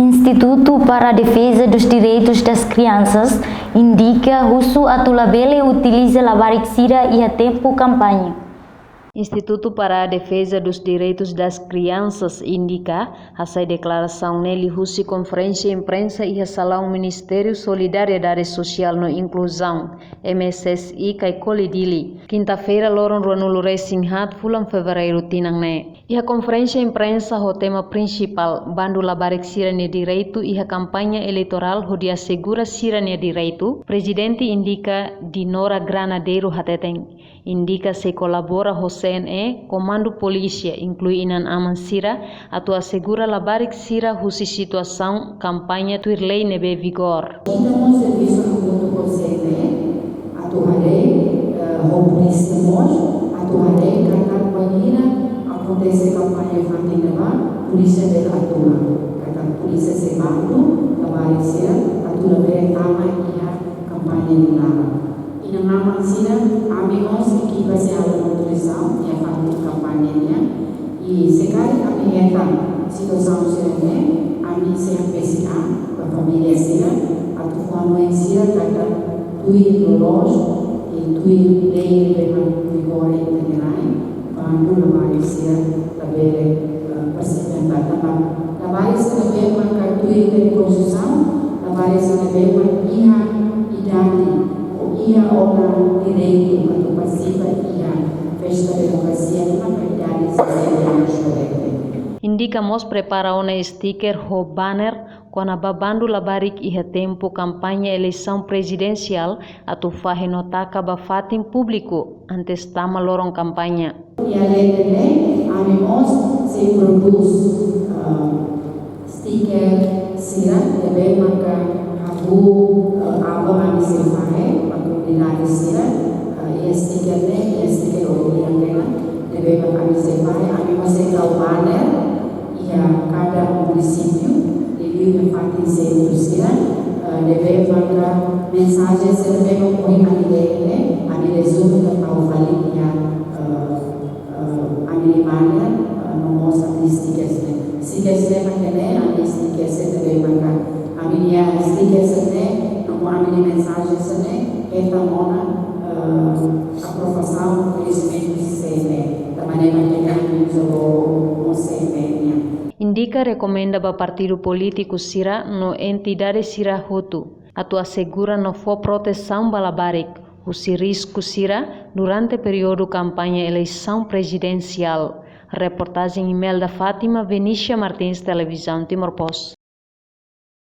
Instituto para a Defesa dos Direitos das Crianças indica que a Tulabele utiliza a Barixira e a tempo campanha. Instituto para a Defesa dos Direitos das Crianças indica essa declaração nele Russi conferência imprensa e salão Ministério Solidariedade Social no Inclusão MSSI kai Colidili quinta-feira loron Ronulu Resinhat fulam fevereiro tinangne. E a conferência imprensa o tema principal bandu labarik sirania direito e a campanha eleitoral ho dia segura sirania direito presidente indica Dinora Granadeiro Hateteng indica se colabora o CNE, Comando Polícia, inclui Inan Aman Sira, atua segura labarik Sira husi situação campanha tuirlei nebe vigor. Estamos serviço junto com o CNE, atuarei, rompemos, atuarei, cada companhia, acontece campanha infantil lá, polícia dele atua, cada polícia se mando, labarik Sira, atua bem tama e a campanha de lá. E na nama sila, amigos equipa se ala nutrição e a família campanha e sekali kami hetan situação sila kami se PCA a família sila atau família sila kata tui lolos e tui lei dengan vigor integrai bantu labari sila tabele persiapan tanam labari sila memang tui dari konsusão labari sila memang iha idadi ia orang direito atau participa ia festa democracia na qualidade social. Indicamos prepara uma sticker ou banner com a babandu labarik e tempo campanha eleição presidencial atau fahe notaka bafatim público antes tama lorong campanha. E além dele, amigos se produz sticker sira debe maka habu abo kami se fahe comunidade sira e sticker yang kena debe kami sepai amigos se banner e a cada município deve memfatir centro sira debe maka mensagem se debe mengkoi ali resumo da tau fali ya ali banner nomor statistiknya stiker makanya ali stiker debe maka ali ya stiker nomor ali mensagem esta mona aprovação conhecimento CNE da maneira que kami jogou o CNE. Indica recomenda ba partido político Sira no entidade Sira Hutu atua segura no for proteção balabarik o risco Sira durante período campanha eleição presidencial. Reportagem email da Fátima Venícia Martins, Televisão Timor Post.